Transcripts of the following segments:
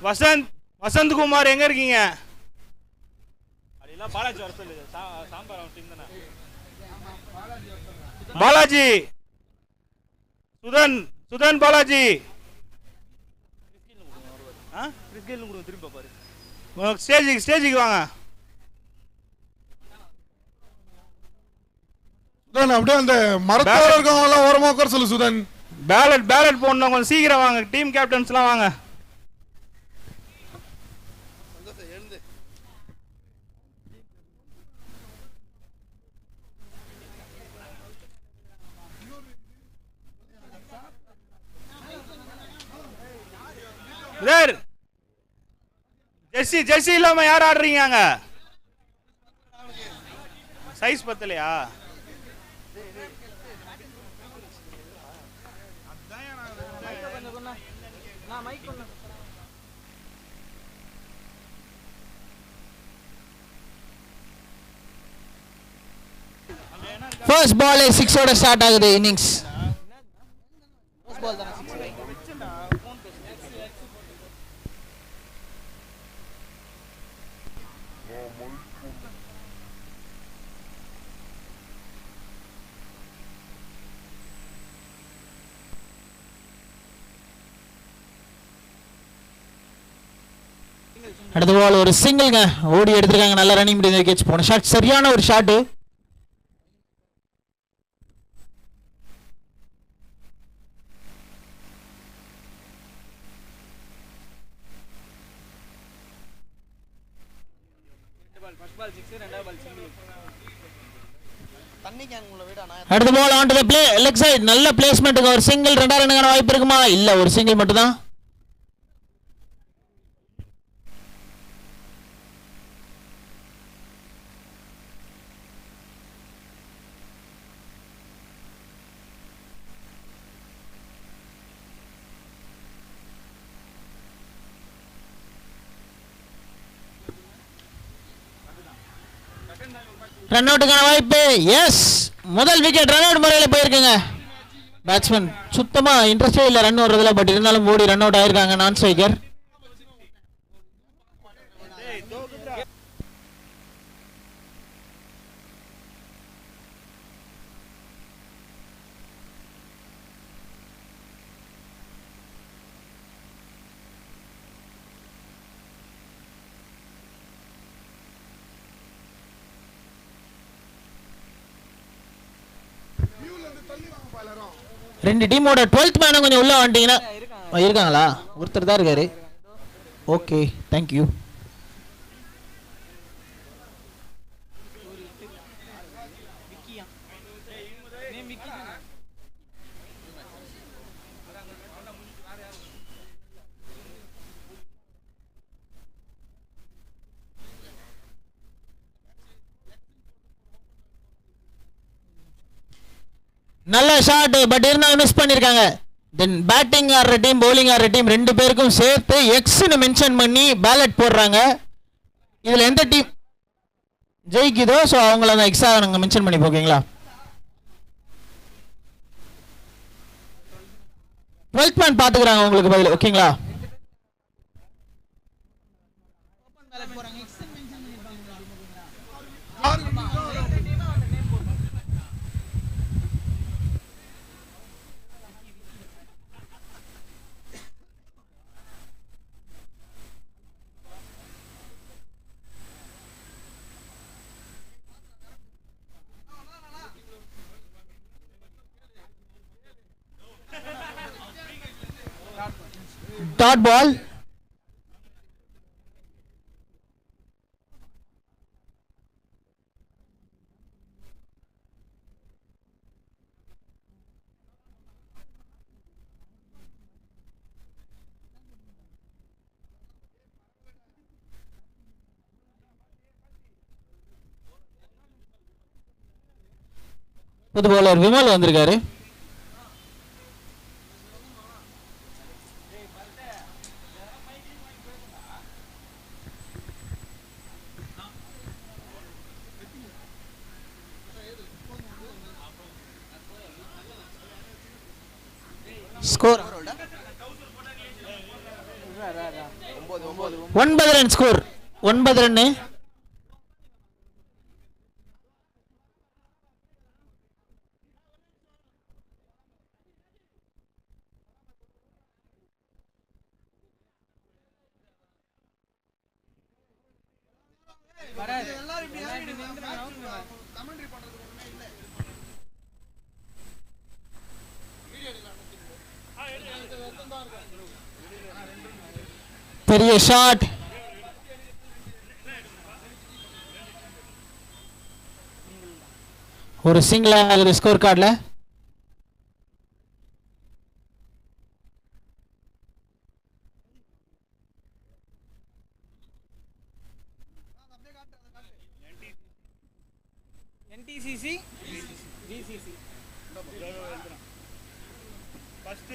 வசந்த்குமார் எங்க இருக்கீங்க? பாலாஜி வர சொல்லு. சாம்பார் அவன் டீம் தானே. பாலாஜி, சுதன் பாலாஜி. கிறிஸ்கேல்னு கொடுங்க, திரும்ப பாரு. ஸ்டேஜுக்கு வாங்க. சுதன் அப்படியே அந்த மரத்தோட இருக்கவங்க எல்லாம் ஓரமா உட்கார சொல்லு சுதன். பேலட் போடணும், கொஞ்சம் சீக்கிரம் வாங்க. டீம் கேப்டன்ஸ்லாம் வாங்க. ஜெர்சி இல்லாம யார் ஆடுறீங்க? அங்க சைஸ் பத்தலையா? ஃபர்ஸ்ட் பால் 6 ஓட ஸ்டார்ட் ஆகுது இன்னிங்ஸ். அடுத்த பால் ஒரு சிங்கிள்ங்க, ஓடி எடுத்துருக்காங்க. நல்ல ரன்னிங் முடிஞ்ச விக்கெட்ஸ். போன ஷாட் சரியான ஒரு ஷாட். அடுத்த ball on to the leg side. நல்ல பிளேஸ்மென்ட்க்கு ஒரு சிங்கிள். 2 ரன்னுக்கான வாய்ப்பு இருக்குமா? இல்ல, ஒரு சிங்கிள் மட்டும் தான். ரன் அவுட்டுக்கான வாய்ப்பு. எஸ், முதல் விக்கெட் ரன் அவுட் முறையில் போயிருக்குங்க. பேட்ஸ்மேன் சுத்தமா இன்ட்ரெஸ்டே இல்லை ரன் ஓடுறதுல. பட் இருந்தாலும் ஓடி ரன் அவுட் ஆயிருக்காங்க நான் ஸ்ட்ரைக்கர். ரெண்டு டீமோட 12th மேனும் கொஞ்சம் உள்ள வந்துட்டீங்கன்னா. இருக்காங்களா? ஒருத்தர் தான் இருக்காரு. Okay, thank you. நல்ல ஷாட், பட் இருந்தாலும் மிஸ் பண்ணிருக்காங்க. தென் பேட்டிங் ஆடுற டீம், பவுலிங் ஆடுற டீம் ரெண்டு பேருக்கும் சேர்த்து எக்ஸ்னு மென்ஷன் பண்ணி பேலட் போடுறாங்க. இதுல எந்த டீம் ஜெயிக்குதோ ஸோ அவங்கள தான் எக்ஸா நாங்கள் மென்ஷன் பண்ணி போக்கீங்களா. 12th மேன் பார்த்துக்கிறாங்க உங்களுக்கு பதில். ஓகேங்களா? Dot ball. புது பவுலர் விமல் வந்திருக்காரு. Score 9 9 run score, 9 run. பெரிய ஷாட். ஒரு சிங்கிள் ஆகுது ஸ்கோர் கார்டில். NTCC VCC first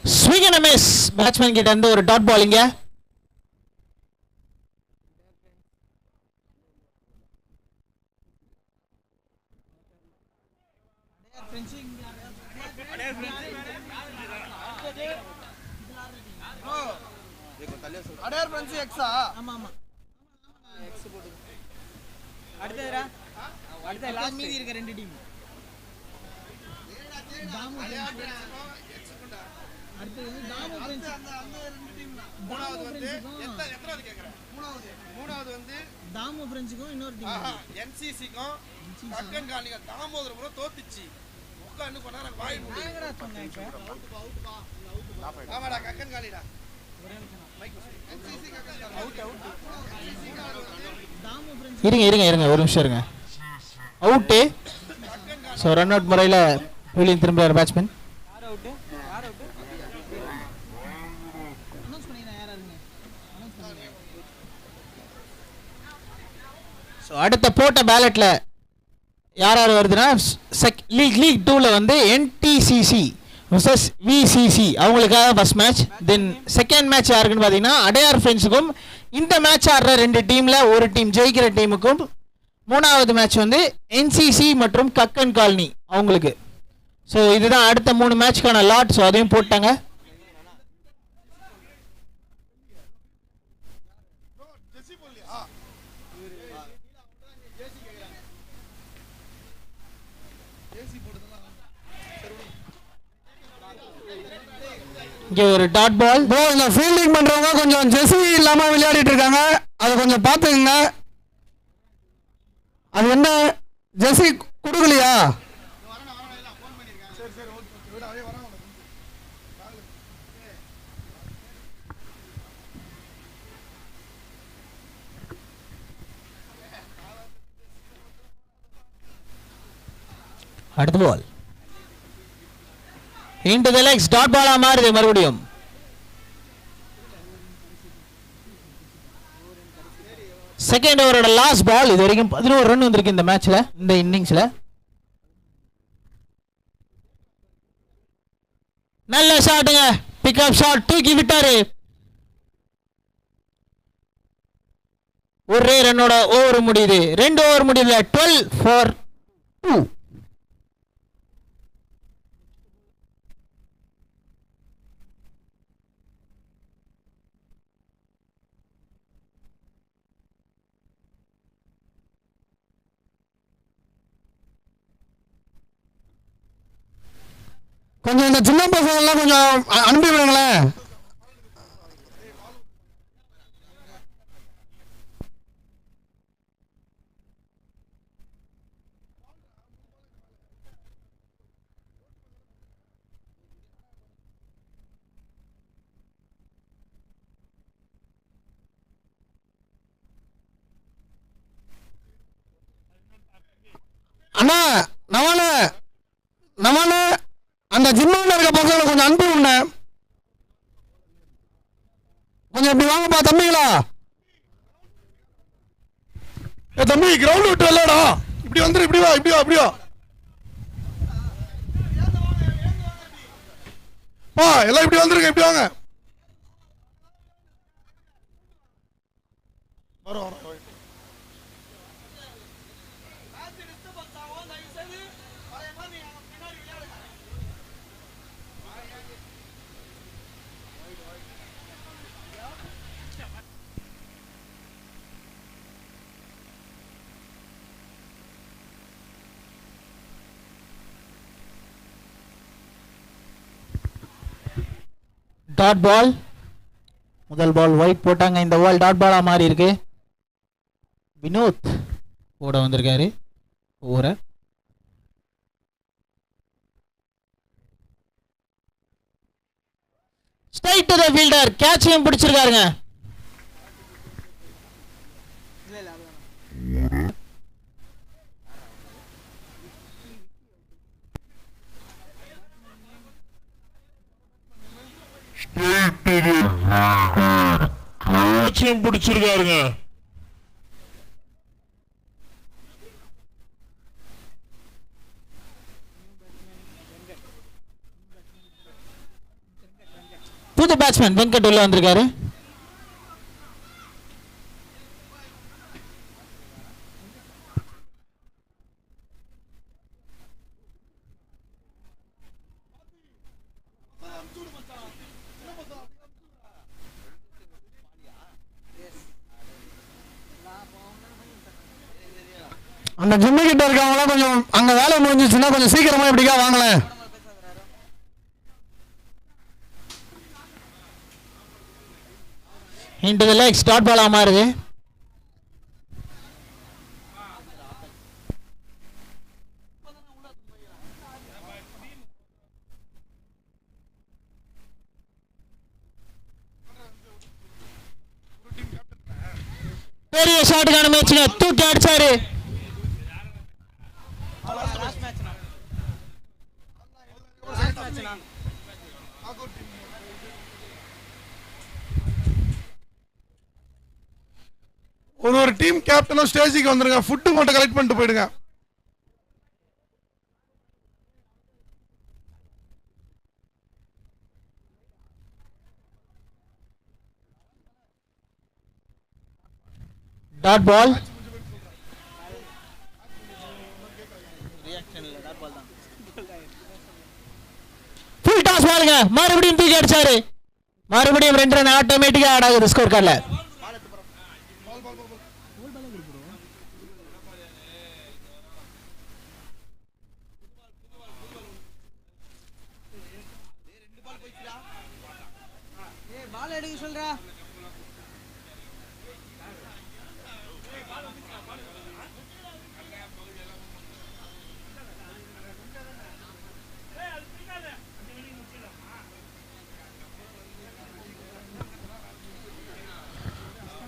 swing and miss. Batsman கிட்ட இருந்து ஒரு டாட் பாலிங்க. அடையார் ஃப்ரெண்ட்ஸ் எக்ஸா? ஆமா ஆமா எக்ஸ் போடு. அடுத்ததுடா, அடுத்த லாஸ்ட் மீதி இருக்க ரெண்டு டீம். அடுத்து தாமு ஃப்ரெண்ட்ஸ் அந்த ரெண்டு டீம் தான். மூணாவது வந்து எத்தனாவது கேக்குறேன்? மூணாவது வந்து தாமு ஃப்ரெண்ட்ஸ்க்கும் இன்னொரு டீம் NCCக்கும் கக்கன் காலிங்க. தாமோதர புறம் தோத்துச்சு. உட்கார்ந்து கொண்டா நான் வாய் மூடி. என்னடா சொன்னேங்க? ஆமாடா கக்கன் காலிடா. இருங்க ஒரு நிமிஷம் இருங்க. அவுட்டு. ஸோ ரன் அவுட் முறையில் வெளியே திரும்புகிறார் பேட்ஸ்மேன். ஸோ அடுத்த போட்ட பேலட்டில் யார் வருதுன்னா லீக் 2ல் வந்து NTCC vs VCC அவங்களுக்காக first match. Then second match யாருக்குன்னு பார்த்தீங்கன்னா அடையார் ஃப்ரெண்ட்ஸுக்கும் இந்த மேட்ச் ஆடுற ரெண்டு டீமில் ஒரு டீம் ஜெயிக்கிற டீமுக்கும். மூணாவது மேட்ச் வந்து NCC மற்றும் கக்கன் காலனி அவங்களுக்கு. ஸோ இதுதான் அடுத்த 3 மேட்ச்க்கான லாட். ஸோ அதையும் போட்டாங்க. இங்கே ஒரு டாட் பால். ப்ரோ இந்த ஃபீல்டிங் பண்றவங்க கொஞ்சம் ஜெர்சி இல்லாம விளையாடிட்டு இருக்காங்க, அதை கொஞ்சம் பார்த்துக்குங்க. அது என்ன ஜெர்சி கொடுக்கலையா? அடுத்த ball into the legs. Dot பாலா மாறுது மறுபடியும். செகண்ட் ஓவரோட லாஸ்ட் பால். இது வரைக்கும் 11 ரன் வந்திருக்கு இந்த மேட்ச்ல, இந்த இன்னிங்ஸ்ல. நல்ல ஷாட்டுங்க, பிக்அப் ஷாட், தூக்கி விட்டாரு. ஒரே ரன்னோட ஓவர் முடியுது. 2 ஓவர் முடியுது. 12 for 2. கொஞ்சம் இந்த சின்ன பசங்க எல்லாம் கொஞ்சம் அனுப்பி விடுங்களேன். அண்ணா நமன அந்த ஜிம்மாவில் இருக்க பசங்களை கொஞ்சம் அனுப்பி விடுங்க. கொஞ்சம் இப்படி வாங்கப்பா தம்பிங்களா. தம்பி கிரவுண்ட் விட்டு விளையாடா. இப்படி வந்துரு, இப்படி வா, இப்படி வா, இப்படி வா. எல்லாம் இப்படி வந்துருங்க, இப்படி வாங்க. வரோம். Dot ball. முதல் பால் ஒயிட் போட்டாங்க, இந்த பால் டாட் பாலா மாறி இருக்கு. வினோத் ஓட வந்திருக்காரு ஓவரை. ஸ்ட்ரைட் டு தி ஃபீல்டர், கேட்சையும் பிடிச்சிருக்காருங்க. பிடிச்சிருக்காருங்க. புது பேட்ஸ்மேன் வெங்கட் உள்ள வந்திருக்காரு. அந்த ஜிம்மி கிட்ட இருக்கவங்களாம் கொஞ்சம் அங்க வேலை முடிஞ்சிச்சுன்னா கொஞ்சம் சீக்கிரமா இப்படிக்கா வாங்கலேன். into the legs, டாட் பாலா மாறுது. பெரிய ஷாட்டுக்கான மேட்ச்ல தூக்கி அடிச்சாரு. ஒரு டீம் கேப்டனும் ஸ்டேஜுக்கு வந்துருங்க. ஃபுட்டு மட்டும் கலெக்ட் பண்ணிட்டு போயிடுங்க. Dot ball. ஃபுல் டாஸ் பாலுங்க, மறுபடியும் தூக்கி அடிச்சாரு. மறுபடியும் 2 ரன் ஆட்டோமேட்டிக்கா ஆட் ஆகுது ஸ்கோர் கார்டுல.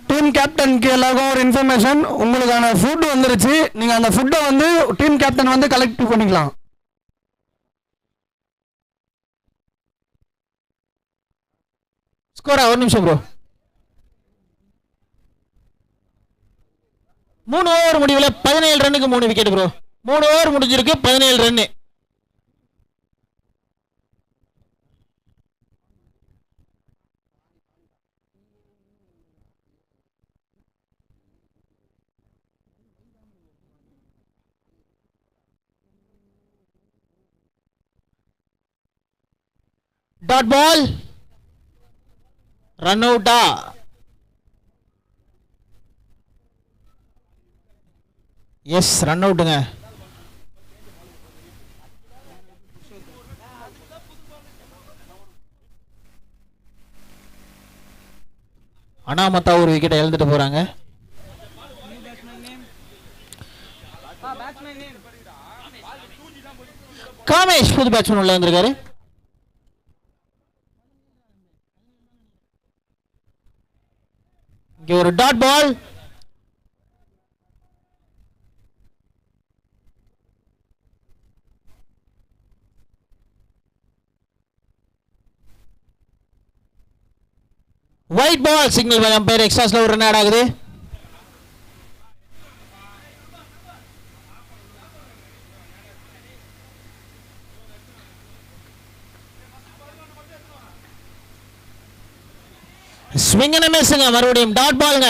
டீம் கேப்டனுக்கு எல்லாருக்கும் ஒரு இன்ஃபர்மேஷன், உங்களுக்கான ஃபுட் வந்துருச்சு. நீங்க அந்த ஃபுட்டை வந்து டீம் கேப்டன் வந்து கலெக்ட் பண்ணிக்கலாம். ஸ்கோரா ஒரு நிமிஷம் ப்ரோ. 3 ஓவர் முடிவில் 17 ரன்னுக்கு 3 விக்கெட் ப்ரோ. 3 ஓவர் முடிஞ்சிருக்கு, 17 ரன்னு. டாட் பால், ரன் அவுட்டா? எஸ், ரன் அவுட்டுங்க. அனாமத்தா ஒரு விக்கெட்டை இழந்துட்டு போறாங்க. காமேஷ் புது பேட்ஸ்மேன் உள்ள வந்திருக்காரு. இங்க ஒரு dot ball. Wide ball signal by umpire. எக்ஸ்ட்ராஸ்ல ஒரு ரன் ஆட் ஆகுது. ஸ்விங் அண்ட் மிஸ்ங்க, மறுபடியும் டாட் பால்ங்க.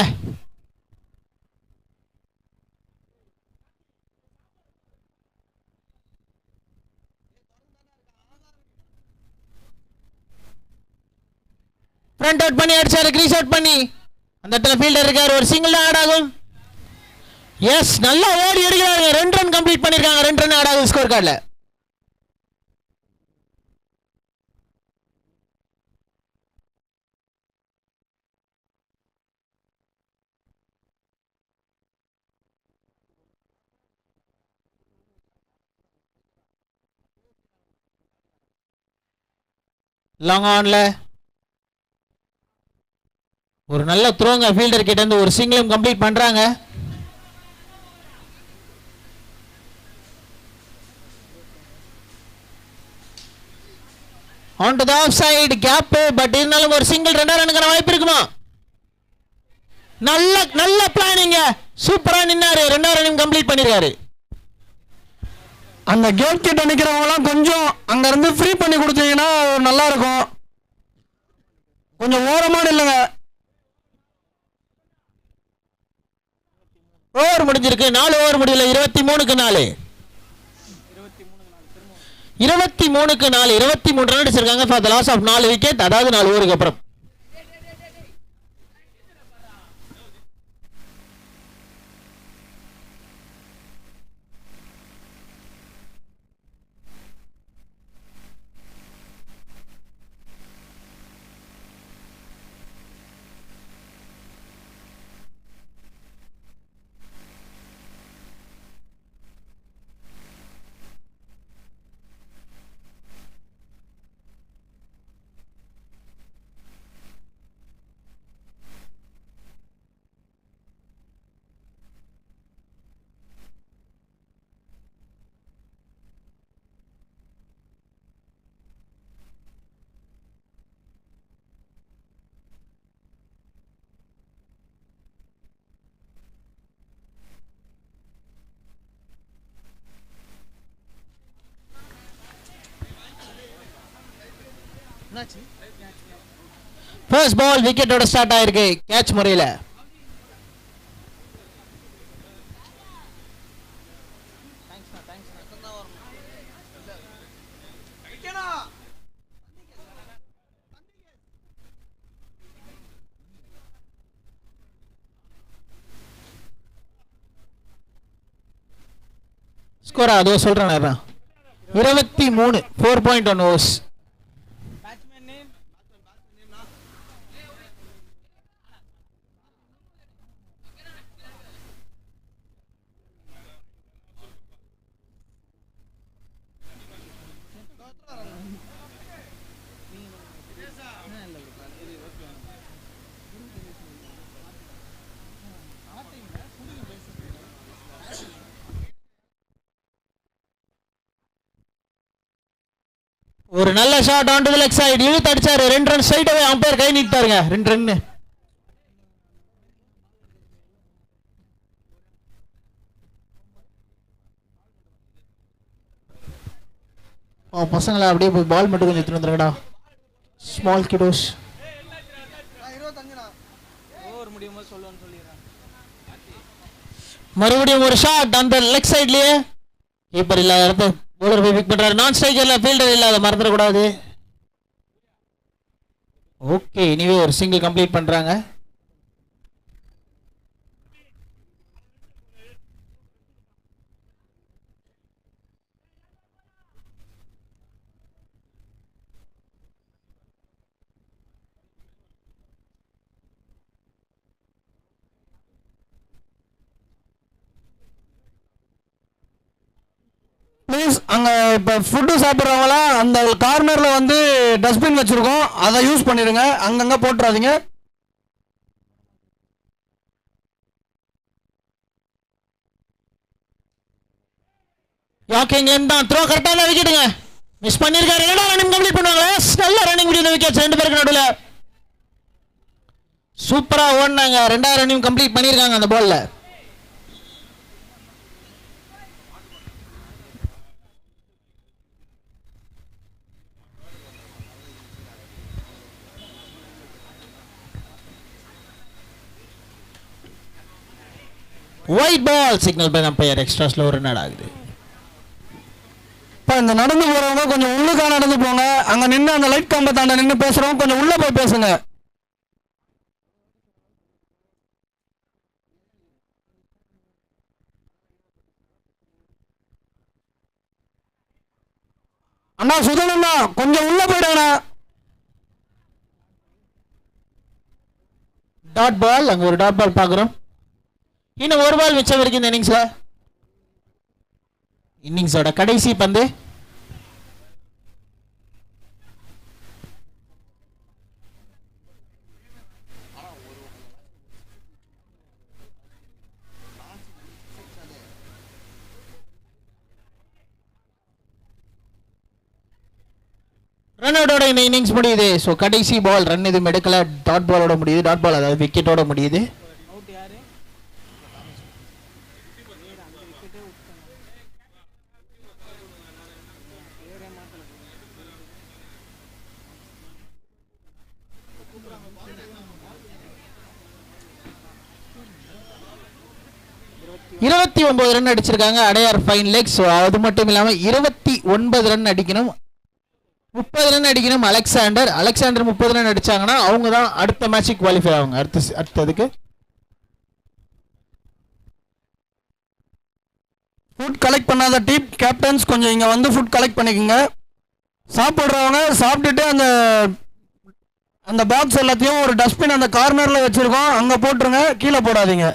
ஃப்ரண்ட் அவுட் பண்ணி அடிச்சாரு, கிரீஸ் அவுட் பண்ணி. அந்த இடத்துல ஃபீல்டர் இருக்காரு, ஒரு சிங்கிள் ஆட் ஆகும். எஸ், நல்லா ஓடி எடுக்கிறாங்க. 2 ரன் கம்ப்ளீட் பண்ணிருக்காங்க. 2 ரன் ஆட் ஆகுது ஸ்கோர் கார்டுல. லாங் ஆன்ல ஒரு நல்ல த்ரோங்க ஃபீல்டர் கிட்ட இருந்து ஒரு சிங்கிளும் கம்ப்ளீட் பண்றாங்க. On to the off side gap, but இருந்தாலும் ஒரு சிங்கிள் 2 ரன்னுக்கான வாய்ப்பு இருக்குமா? நல்ல நல்ல பிளானிங்க, சூப்பரா நின்னாரு, 2 ரன்னையும் கம்ப்ளீட் பண்ணிருக்காரு. அந்த கேட் கிட்ட நிக்கிறவங்கலாம் கொஞ்சம் அங்க இருந்து ஃப்ரீ பண்ணி கொடுத்தீங்கன்னா நல்லா இருக்கும். கொஞ்சம் ஓரமா இல்லைங்க. ஓவர் முடிஞ்சிருக்கு. 4 ஓவர் முடியல. 23க்கு 4 23 ரன் அடிச்சிருக்காங்க for the loss of 4 wicket. அதாவது 4 ஓவருக்கு அப்புறம். ஃபர்ஸ்ட் பால் விக்கெட்டோட ஸ்டார்ட் ஆயிருக்கு கேட்ச் முறையில். ஸ்கோரா அதோ சொல்றேன் 23 4.1 ஓவர்ஸ். ஒரு நல்ல shot on to the leg side, இழுத்து அடிச்சாரு. 2 ரன் ஸ்ட்ரைட் அவே. அம்பையர் கை நீட்டாருங்க. 2 ரன். பசங்களா அப்படியே போய் பால் மட்டும் கொஞ்சம் எடுத்துட்டு வந்துருங்கடா. ஸ்மால் கிடோஸ். மறுபடியும் ஒரு ஷாட் அந்த லெக் சைட்லயே. கீப்பர் இல்லாத இடத்த bowler போய் பிக் பண்றாரு. நான் ஸ்ட்ரைக்கர்ல ஃபீல்டர் இல்லாத மறந்துட கூடாது. ஓகே, இனிவே ஒரு சிங்கிள் கம்ப்ளீட் பண்றாங்க. ப்ளீஸ் அங்கே இப்போ ஃபுட்டு சாப்பிட்றவங்களாம் அந்த கார்னரில் வந்து டஸ்ட்பின் வச்சுருக்கோம், அதை யூஸ் பண்ணிடுங்க. அங்கங்கே போட்டுறாதீங்க. யாக்கிங் தான் த்ரோ கரெக்டான விக்கெட்டுங்க. மிஸ் பண்ணிருக்காரு. 2 ரன்னிங் கம்ப்ளீட் பண்ணுவாங்க. நல்ல ரன்னிங் முடிந்த விக்கெட் 2 பேருக்கு நடுவில். சூப்பரா ஓடுனாங்க. 2 ரன்னிங் கம்ப்ளீட் பண்ணிருக்காங்க அந்த பால்ல. White ball signal by umpire. Extra slow run ஆகுது. இப்போ இந்த நடந்து போகிறவங்க கொஞ்சம் உள்ளுக்கா நடந்து போங்க. அங்கே நின்று அந்த லைட் கம்பை தாண்ட நின்று பேசுகிறவங்க கொஞ்சம் உள்ளே போய் பேசுங்க. அண்ணா சுதனண்ணா கொஞ்சம் உள்ளே போயிடுங்கண்ணா. Dot ball. அங்கே ஒரு டாட் பால் பார்க்குறோம். இன்னும் ஒரு பால் மிச்சம் இருக்கு இந்த இன்னிங்ஸ்ல. இன்னிங்ஸோட கடைசி பந்து. ரன் அவுட்டோட இந்த இன்னிங்ஸ் முடியுது. ஸோ கடைசி பால் ரன் எதுவும் எடுக்கல, டாட் பாலோட முடியுது. டாட் பால் அதாவது விக்கெட்டோட முடியுது. இருபத்தி 29 ரன் அடிச்சிருக்காங்க அடையார் ஃபைன் லெக்ஸ். அது மட்டும் இல்லாமல் 29 ரன் அடிக்கணும், 30 ரன் அடிக்கணும் அலெக்சாண்டர். 30 ரன் அடிச்சாங்கன்னா அவங்க தான் அடுத்த மேட்சுக்கு குவாலிஃபை ஆகுங்க. அடுத்ததுக்கு ஃபுட் கலெக்ட் பண்ணாத டீம் கேப்டன்ஸ் கொஞ்சம் இங்கே வந்து ஃபுட் கலெக்ட் பண்ணிக்கோங்க. சாப்பிட்றவங்க சாப்பிட்டுட்டு அந்த அந்த பாக்ஸ் எல்லாத்தையும் ஒரு டஸ்ட்பின் அந்த கார்னரில் வச்சுருக்கோம், அங்கே போட்டுருங்க, கீழே போடாதீங்க.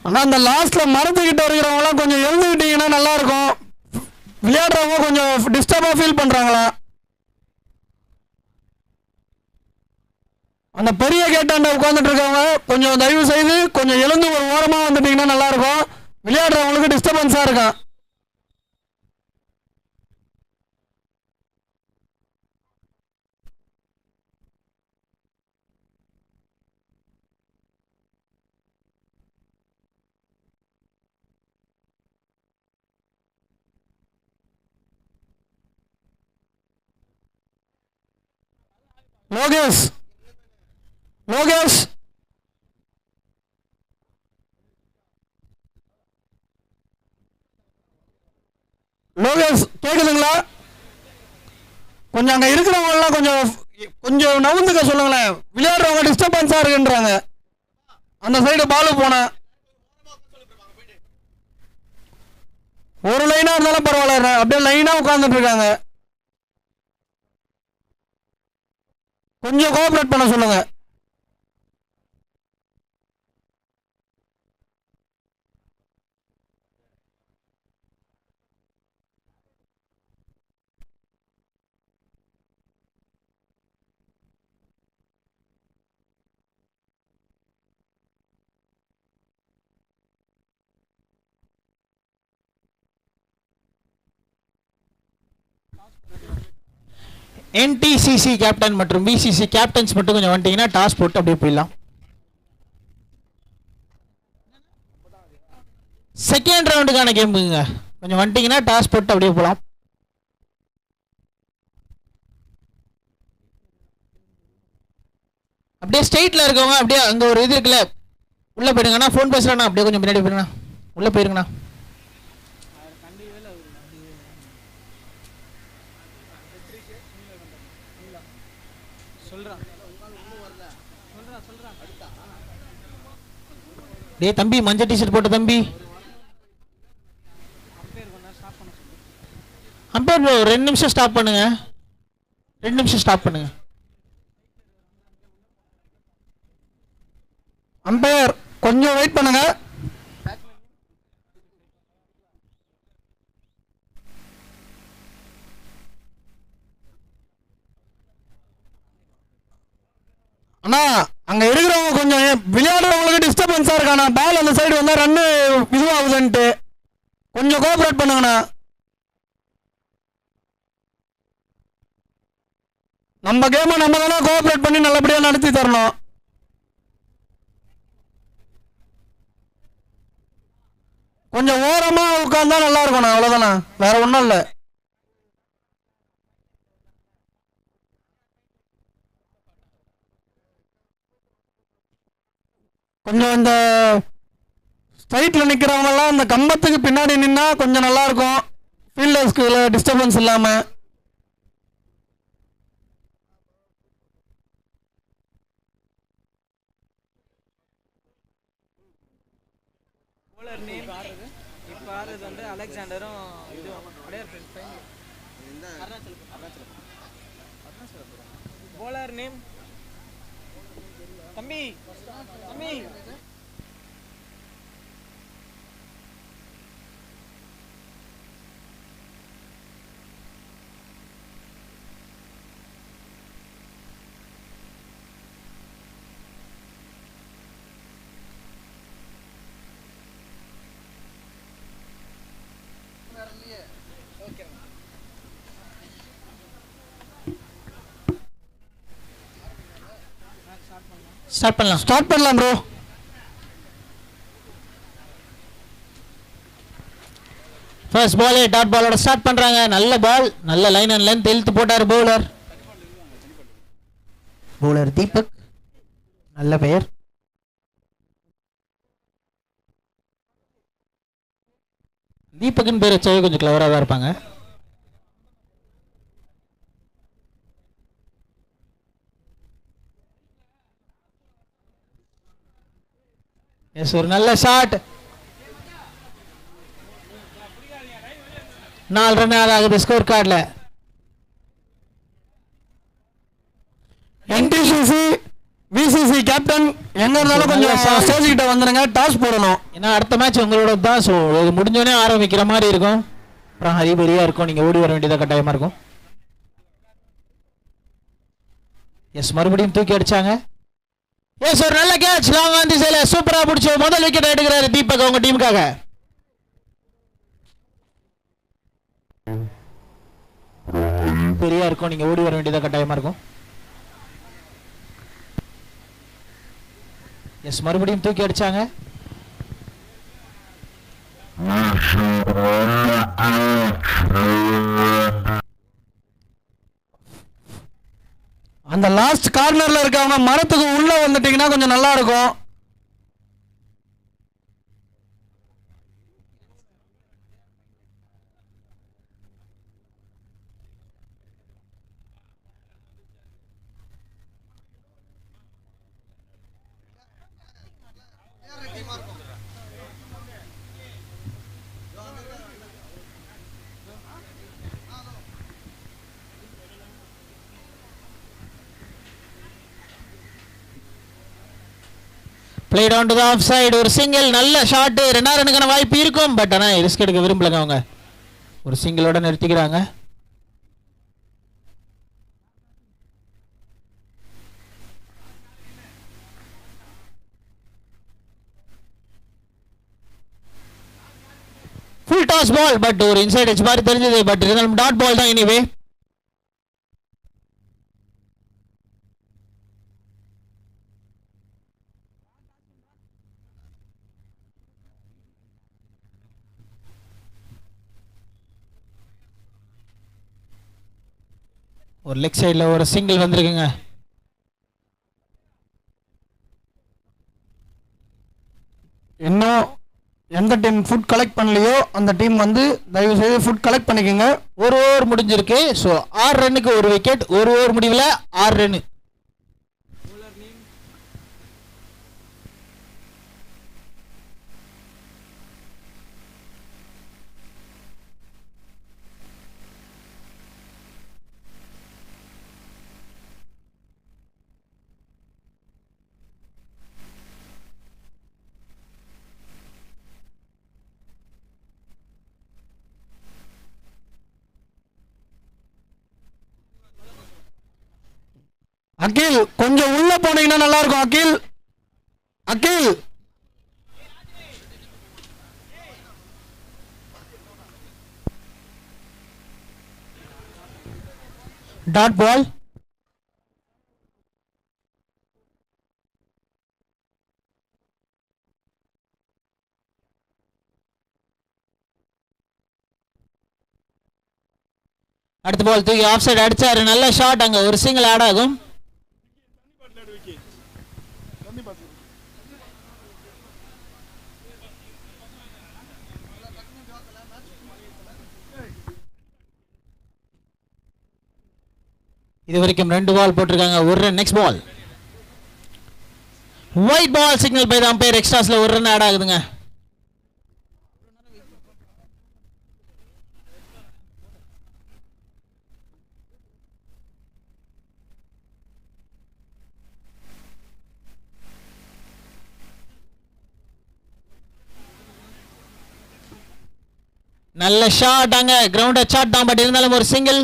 ஆனால் அந்த லாஸ்ட்டில் மரத்துக்கிட்ட இருக்கிறவங்களாம் கொஞ்சம் எழுந்துக்கிட்டீங்கன்னா நல்லாயிருக்கும். விளையாடுறவங்க கொஞ்சம் டிஸ்டர்பாக ஃபீல் பண்ணுறாங்களா? அந்த பெரிய கேட்டாண்ட உட்காந்துட்டு இருக்கவங்க கொஞ்சம் தயவு செய்து கொஞ்சம் எழுந்து ஒரு ஓரமாக வந்துட்டீங்கன்னா நல்லாயிருக்கும். விளையாடுறவங்களுக்கு டிஸ்டர்பன்ஸாக இருக்கும். லோகேஷ் லோகேஷ் லோகேஷ் கேக்குதுங்களா? கொஞ்சம் அங்க இருக்கிறவங்க எல்லாம் கொஞ்சம் நவுந்துக்க சொல்லுங்களேன். விளையாடுறவங்க டிஸ்டர்பன்ஸா இருக்குன்றாங்க. அந்த சைடு பாலு போன ஒரு லைனா இருந்தாலும் பரவாயில்ல, அப்படியே லைனா உட்கார்ந்துட்டு இருக்காங்க. கொஞ்சம் கோஆபரேட் பண்ண சொல்லுங்க. என்டிசிசி கேப்டன் மற்றும் பிசிசி கேப்டன்ஸ் மட்டும் கொஞ்சம் வந்துட்டீங்கன்னா டாஸ் போட்டு அப்படியே போயிடலாம். செகண்ட் ரவுண்டுக்கான கேமுங்க. கொஞ்சம் வந்துட்டீங்கன்னா டாஸ் போட்டு அப்படியே போகலாம். அப்படியே ஸ்ட்ரெயிட்ல இருக்கவங்க அப்படியே அங்க ஒரு இது இருக்குல்ல, உள்ள போயிடுங்கண்ணா. ஃபோன் பேசுறேண்ணா, அப்படியே கொஞ்சம் பின்னாடி போயிருங்கண்ணா, உள்ள போயிருங்கண்ணா. டே தம்பி, மஞ்சள் டிஷர்ட் போட்ட தம்பி, அம்பேர் ப்ரோ 2 நிமிஷம் ஸ்டாப் பண்ணுங்க, 2 நிமிஷம் ஸ்டாப் பண்ணுங்க. அம்பையர் கொஞ்சம் வெயிட் பண்ணுங்க. அண்ணா அங்க இருக்கிறவங்க கொஞ்சம் விளையாடுறவங்களுக்கு டிஸ்டர்பன்ஸா இருக்காண்ணா. பால் அந்த சைடு வந்தா ரன்னு இதுவாகுதுன்ட்டு கொஞ்சம் கோஆபரேட் பண்ணுங்கண்ணா. நம்ம கேமை நம்ம தானே கோஆபரேட் பண்ணி நல்லபடியா நடத்தி தரணும். கொஞ்சம் ஓரமா உட்கார்ந்தா நல்லா இருக்கணும், அவ்வளவுதானே, வேற ஒன்றும் இல்லை. கொஞ்சம் இந்த ஸ்ட்ரைட்டில் நிற்கிறவங்கெல்லாம் இந்த கம்பத்துக்கு பின்னாடி நின்னா கொஞ்சம் நல்லா இருக்கும், ஃபீல்டர்ஸ்க்கு டிஸ்டர்பன்ஸ் இல்லாமல். bowler name இப்போ ஆடுறது வந்து அலெக்சாண்டரும் இதுவும் அடையார் bowler name தம்பி தம்பி ஸ்டார்ட் பண்ணலாம். ஸ்டார்ட் பண்ணலாம் ப்ரோ. ஃபர்ஸ்ட் பாலே டாட் பாலோட ஸ்டார்ட் பண்றாங்க. நல்ல பால், நல்ல லைன் அண்ட் லென்த் இழுத்து போட்டார் பவுலர் தீபக், நல்ல பெயர். தீபக்னு பேர் வச்சாவே கொஞ்சம் கிளவராக தான் இருப்பாங்க. எஸ், ஒரு நல்ல ஷாட். 4 ரன் ஆகுது ஸ்கோர் கார்டில். என்டிசிசி விசிசி கேப்டன் எங்க இருந்தாலும் கொஞ்சம் ஸ்டேஜ் கிட்ட வந்துருங்க, டாஸ் போடணும். ஏன்னா அடுத்த மேட்ச் உங்களோட தான். ஸோ இது முடிஞ்சோடனே ஆரம்பிக்கிற மாதிரி இருக்கும். அப்புறம் ஹரிபரியா இருக்கும், நீங்கள் ஓடி வர வேண்டியதாக கட்டாயமாக இருக்கும். எஸ், மறுபடியும் தூக்கி அடிச்சாங்க. எஸ், ஒரு நல்ல கேட்ச், லாங் ஆன் திசையில சூப்பரா பிடிச்ச முதல் விக்கெட் எடுக்கிறாரு தீபக் அவங்க டீமுக்காக. பெரியா இருக்கும், நீங்க ஓடி வர வேண்டியதா கட்டாயமா இருக்கும். எஸ், மறுபடியும் தூக்கி அடிச்சாங்க. அந்த லாஸ்ட் கார்னர்ல இருக்கவங்க மரத்துக்கு உள்ள வந்துட்டீங்கன்னா கொஞ்சம் நல்லா இருக்கும். Played on to the offside. ஒரு சிங்கிள், நல்ல ஷாட். 2 ரன்னுக்கான வாய்ப்பு இருக்கும். பட் ஆனால் ரிஸ்க் எடுக்க விரும்பலங்க அவங்க. ஒரு சிங்கிளோட நிறுத்திக்கிறாங்க. ஃபுல் டாஸ் பால், பட் ஒரு இன்சைட் எட்ஜ் மாதிரி தெரிஞ்சது. பட் இருந்தாலும் டாட் பால் தான் எனிவே. ஒரு லெக் சைடில் ஒரு சிங்கிள் வந்திருக்குங்க. இன்னும் எந்த டீம் ஃபுட் கலெக்ட் பண்ணலையோ அந்த டீம் வந்து தயவு செய்து ஃபுட் கலெக்ட் பண்ணிக்கோங்க. ஒரு ஓவர் முடிஞ்சிருக்கு. ஸோ 6 ரன்னுக்கு ஒரு விக்கெட். ஒரு ஓவர் முடிவில் 6 ரன்னு. அகில் கொஞ்சம் உள்ள போனீங்கன்னா நல்லா இருக்கும். அகில் அகில் டாட் பால். அடுத்த பால் தூக்கி ஆஃப் சைடு அடிச்சாரு. நல்ல ஷாட். அங்க ஒரு சிங்கிள் ஆட் ஆகும். இது வரைக்கும் 2 பால் போட்டிருக்காங்க. ஒரு run. Next ball wide ball, signal by the umpire. எக்ஸ்ட்ராஸ்ல ஒரு ரன் ஆட் ஆகுதுங்க. நல்ல ஷாட் அங்க கிரவுண்ட ஷாட் தான், பட் இருந்தாலும் ஒரு சிங்கிள்.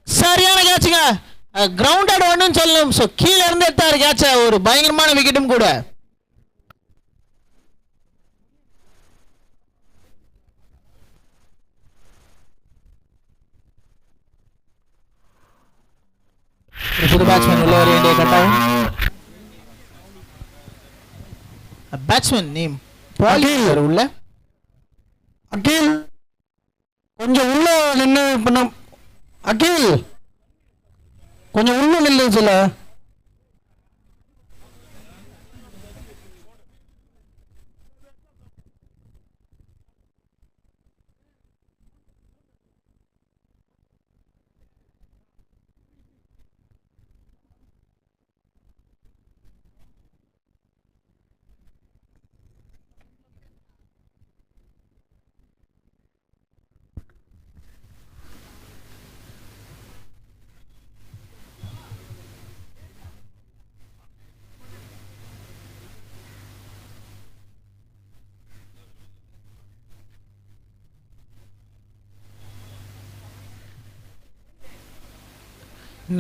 சரியான கேட்சுங்க, கிரவுண்டட் ஒன்னு சொல்லணும். ஸோ கீழே இருந்து எடுத்தாரு கேட்ச, ஒரு பயங்கரமான விக்கெட்டும் கூட. புது பேட்ஸ்மேன் உள்ள வர வேண்டிய கட்டாயம். பேட்ஸ்மேன் நேம் பாலிவர் உள்ள. அகில் கொஞ்சம் உள்ள நின்று பண்ண. அகில் கொஞ்சம் உள்ள நில்லு சொல்ல.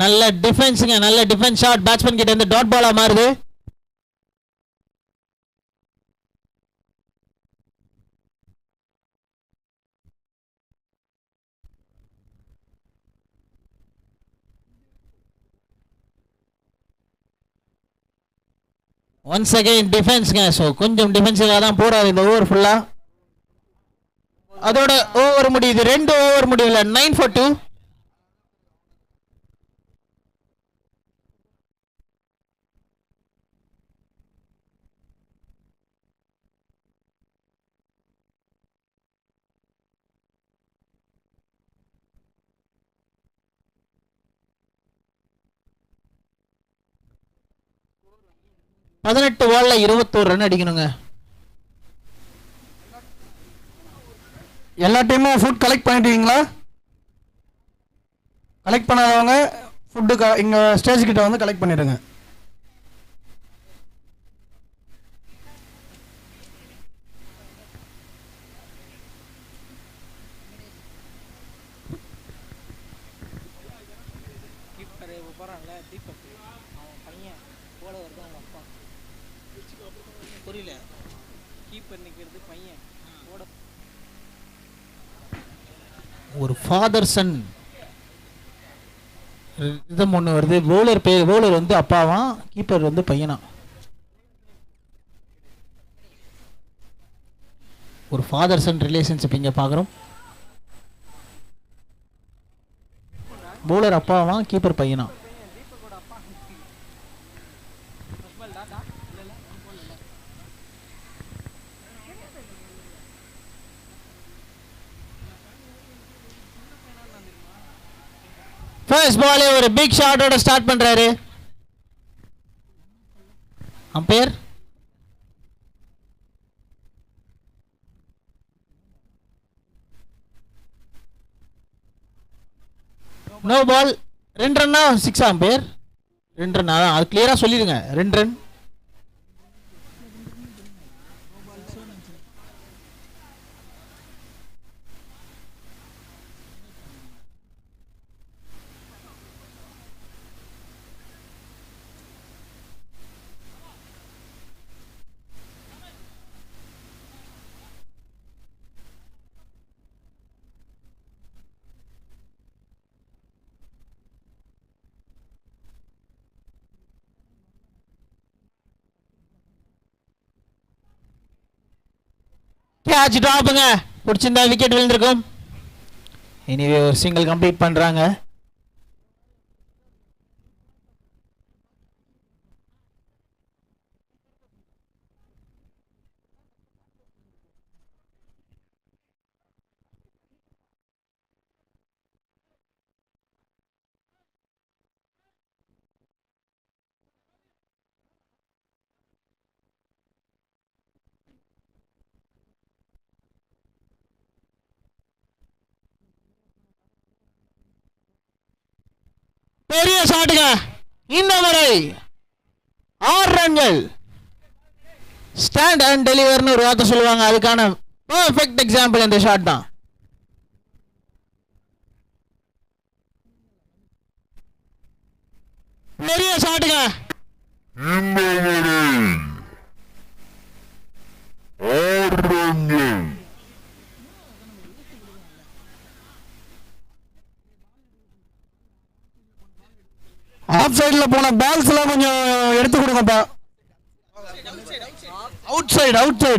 நல்ல டிஃபென்ஸ்ங்க, நல்ல டிஃபென்ஸ் ஷாட் பேட்ஸ்மேன் கிட்ட இருந்து டாட் பாலா மாறுது. Once again டிஃபென்ஸ்ங்க. ஸோ கொஞ்சம் டிஃபென்சிவாக தான் போறாரு இந்த ஓவர் ஃபுல்லா. அதோட ஓவர் முடியுது, 2 ஓவர் முடியல. 9 for 2. பதினெட்டு பால்ல 21 ரன் அடிக்கணுங்க. எல்லா டீமும் ஃபுட் கலெக்ட் பண்ணிட்டீங்களா? கலெக்ட் பண்ணாதவங்க ஃபுட்டு இங்கே ஸ்டேஜ் கிட்ட வந்து கலெக்ட் பண்ணிடுங்க. கீப்பர் போகிறான்ல தீபக், அவன் பையன் போல வருது அவங்க அப்பா. புரியல, கீப்பர் நிற்கிறது பையன் போட. ஒரு ஃபாதர் சன் ரிதம் ஒன்று வருது. பவுலர் வந்து அப்பாவா, கீப்பர் வந்து பையனா. ஒரு ஃபாதர் சன் ரிலேஷன்ஷிப் இங்கே பார்க்குறோம். பவுலர் அப்பாவா, கீப்பர் பையனா. ஃபர்ஸ்ட் பாலே ஒரு பிக் ஷாட்டோட ஸ்டார்ட் பண்றாரு அம்பையர். No ball. 2 ரன்னா 6 அம்பையர். 2 ரன், அது கிளியரா சொல்லிடுங்க. 2 ரன். கேட்ச் டிராப்புங்க, பிடிச்சிருந்தா விக்கெட் விழுந்திருக்கும். எனிவே ஒரு சிங்கிள் கம்ப்ளீட் பண்றாங்க. பெரிய ஷாட்டுங்க. இந்த முறை 6 ரன்கள். ஸ்டாண்ட் அண்ட் டெலிவர்னு ஒரு வார்த்தை சொல்லுவாங்க, அதுக்கான பெர்ஃபெக்ட் எக்ஸாம்பிள் இந்த ஷாட் தான். பெரிய ஷாட்டுங்க. ஆஃப் சைடுல போன பால்ஸ் எல்லாம் கொஞ்சம் எடுத்து கொடுங்கப்பா. அவுட் சைடு அம்ச்சு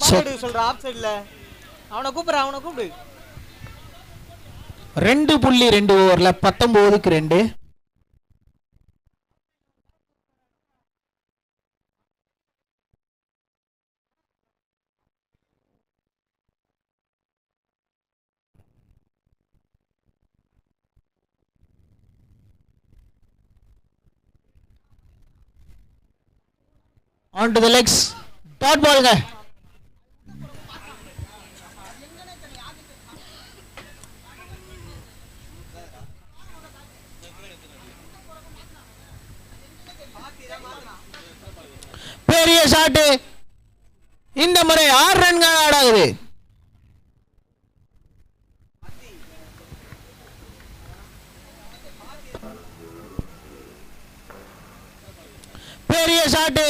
பால் எடுக்க சொல்ற ஆஃப் சைடுல. அவனை கூப்பிடு. 2.2 ஓவர்ல 19க்கு 2. On to the legs. Dot ball guy. பெரிய ஷாட். இந்த முறை 6 ரன்கள் ஆடாகுது. பெரிய ஷாட்.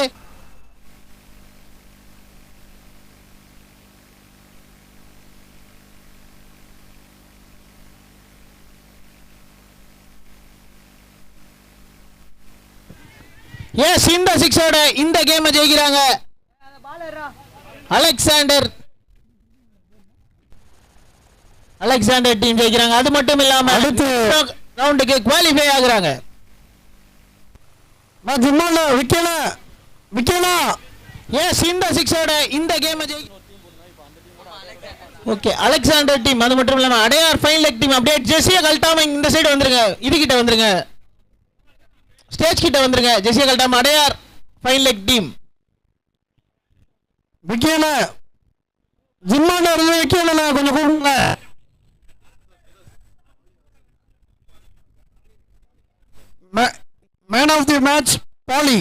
எஸ், இந்த சிக்ஸோட இந்த கேமை ஜெயிக்கிறாங்க அலெக்சாண்டர் டீம் ஜெயிக்கிறாங்க. அது மட்டும் இல்லாம அடுத்த ரவுண்டுக்கு குவாலிஃபை ஆகுறாங்க. எஸ், இந்த சிக்ஸோட இந்த கேமை ஓகே அலெக்சாண்டர் டீம். அது மட்டும் இல்லாம அடையார் ஃபைன் லெக் டீம் அப்படியே ஜெர்சியை கழட்டாம இந்த சைடு வந்துருங்க, இதுகிட்ட வந்துருங்க, ஸ்டேஜ் கிட்ட வந்துருங்க. ஜெர்சியை கழட்டாம அடையார் ஃபைன் லெக் டீம். விக்கேனா ஜிம்மால இருந்து விக்கேனா கொஞ்சம் கூப்பிடுங்க. மேன் ஆஃப் தி மேட்ச் பாலி,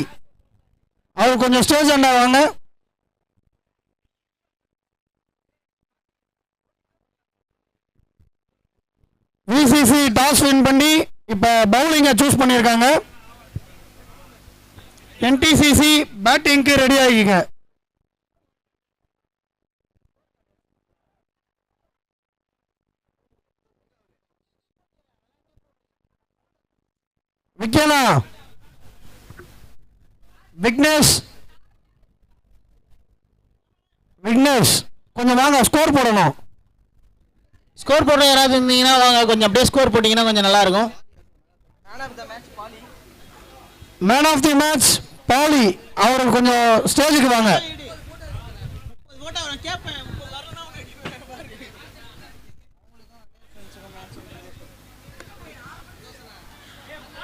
அவர் கொஞ்சம் ஸ்டேஜ் அண்டா வாங்க. விசிசி டாஸ் வின் பண்ணி இப்ப பவுலிங்கை சூஸ் பண்ணியிருக்காங்க. என்டிசிசி பேட்டிங்க்கு ரெடி ஆகிங்க. விக்கேனா விக்னேஷ் கொஞ்சம் வாங்க, ஸ்கோர் போடணும். ஸ்கோர் போடுற யாராவது இருந்தீங்கன்னா வாங்க, கொஞ்சம் அப்படியே ஸ்கோர் போட்டீங்கன்னா கொஞ்சம் நல்லா இருக்கும். மேன் ஆஃப் தி மேட்ச் பாலி, அவர் கொஞ்சம் ஸ்டேஜுக்கு வாங்க.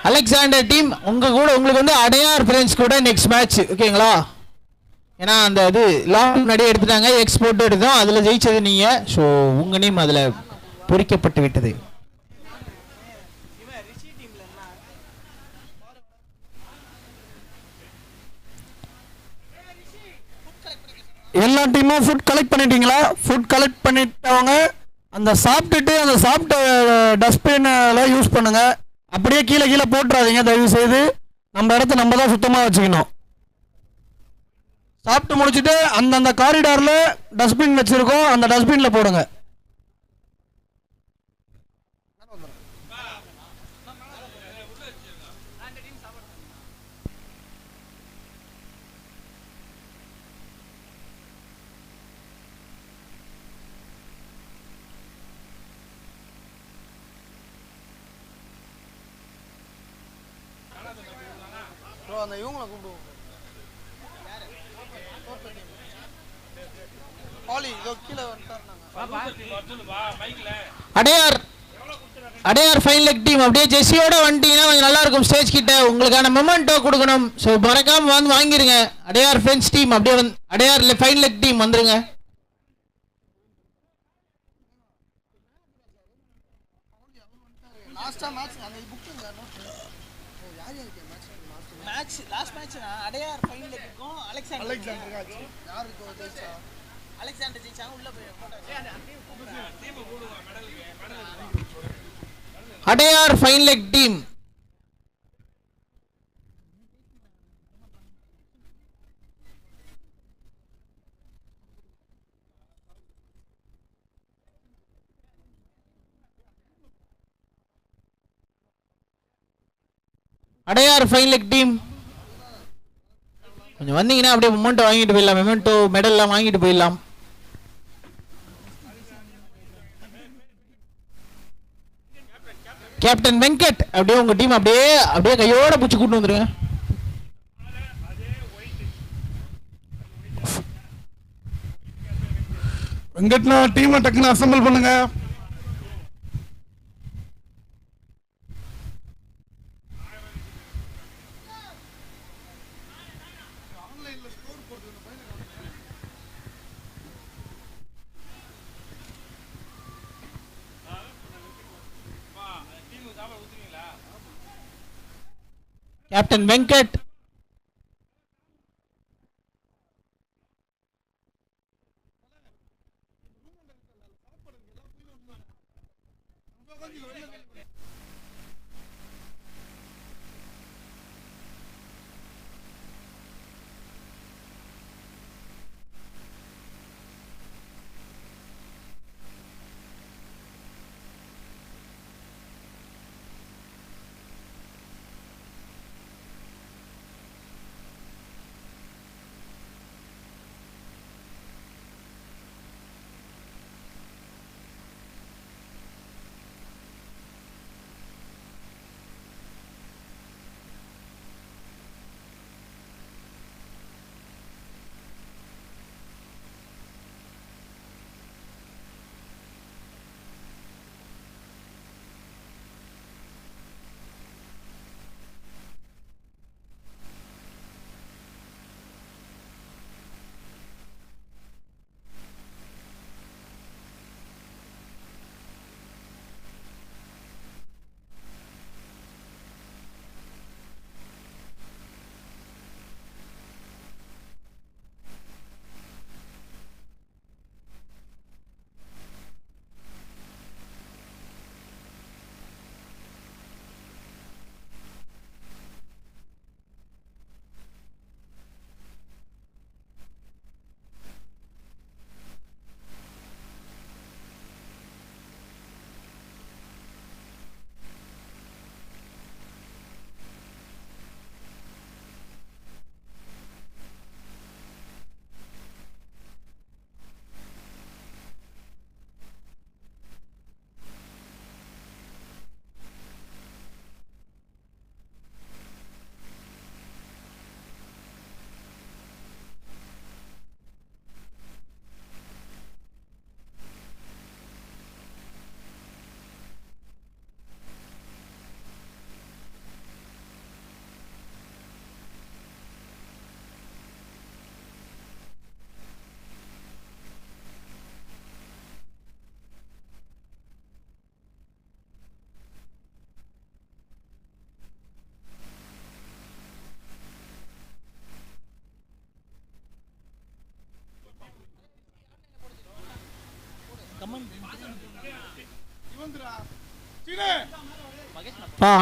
அலெக்சாண்டர் டீம் உங்களுக்கு வந்து அடையார் ஃப்ரெண்ட்ஸ் கூட நெக்ஸ்ட் மேட்ச், ஓகேங்களா? ஏன்னா அந்த இது லாங் முன்னாடியே எடுத்துட்டாங்க, எக்ஸ்போர்ட் எடுத்தோம், அதில் ஜெயிச்சது நீங்க. ஸோ உங்க நேம் அதில் பொறிக்கப்பட்டு விட்டது. எல்லா டீமும் ஃபுட் கலெக்ட் பண்ணிட்டீங்களா? ஃபுட் கலெக்ட் பண்ணிட்டவங்க அந்த சாப்பிட்டுட்டு அந்த சாப்பிட்ட டஸ்ட்பின்ல யூஸ் பண்ணுங்க. அப்படியே கீழே போட்டுறாதீங்க தயவு செய்து. நம்ம இடத்த நம்ம தான் சுத்தமாக வச்சுக்கணும். சாப்பிட்டு முடிச்சுட்டு அந்தந்த காரிடாரில் டஸ்ட்பின் வச்சுருக்கோம், அந்த டஸ்ட்பினில் போடுங்க. அந்த இவங்களை கூப்பிடுவோம். பாலி இதோ கீழே வந்துட்டாங்க. Adyar Adyar fine leg team அப்படியே ஜெர்சியோட வந்துட்டீங்கன்னா கொஞ்சம் நல்லா இருக்கும். ஸ்டேஜ் கிட்ட உங்களுக்கான மெமெண்டோ கொடுக்கணும். ஸோ மறக்காம வந்து வாங்கிருங்க. அடையார் ஃப்ரெண்ட்ஸ் டீம் அப்படியே வந்து அடையார் ஃபைன் லெக் டீம் வந்துருங்க. லாஸ்ட் மேட்ச் அடையார் ஃபைன் லெக்குக்கும் அலெக்சாண்டர் ஜெயிச்சாங்க. உள்ள போய் Adyar fine leg team Adyar fine leg team கொஞ்சம் வந்தீங்கன்னா அப்படியே மொமெண்டோ வாங்கிட்டு போயிடலாம். மெமெண்டோ மெடல்லாம் வாங்கிட்டு போயிடலாம். கேப்டன் வெங்கட் அப்படியே உங்க டீம் அப்படியே கையோட பிடிச்சி கூட்டு வந்துருங்க. வெங்கட்னா டீமை டக்குன்னு அசம்பிள் பண்ணுங்க. Captain Venkat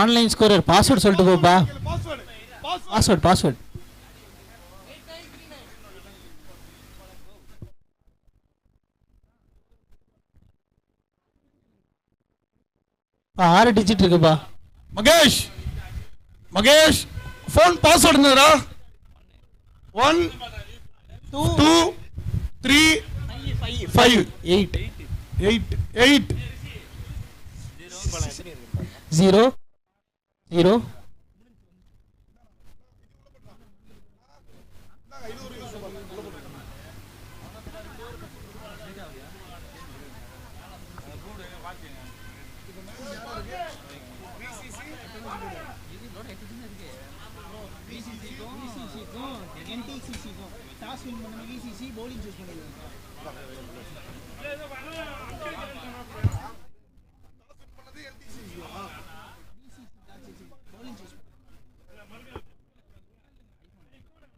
online scorer password சொல்லிட்டு போப்பா. பாஸ்வேர்ட் ஆறு டிஜிட் இருக்குப்பா. மகேஷ் ஃபோன் பாஸ்வேர்ட் என்னடா? 1 2 3 5 8 8 0 0 5 விசிசிக்கும் என்டிசிசிக்கும் டாஸ் வின் பண்ண விசிசி பவுலிங் சூஸ் பண்ணிடுவாங்க.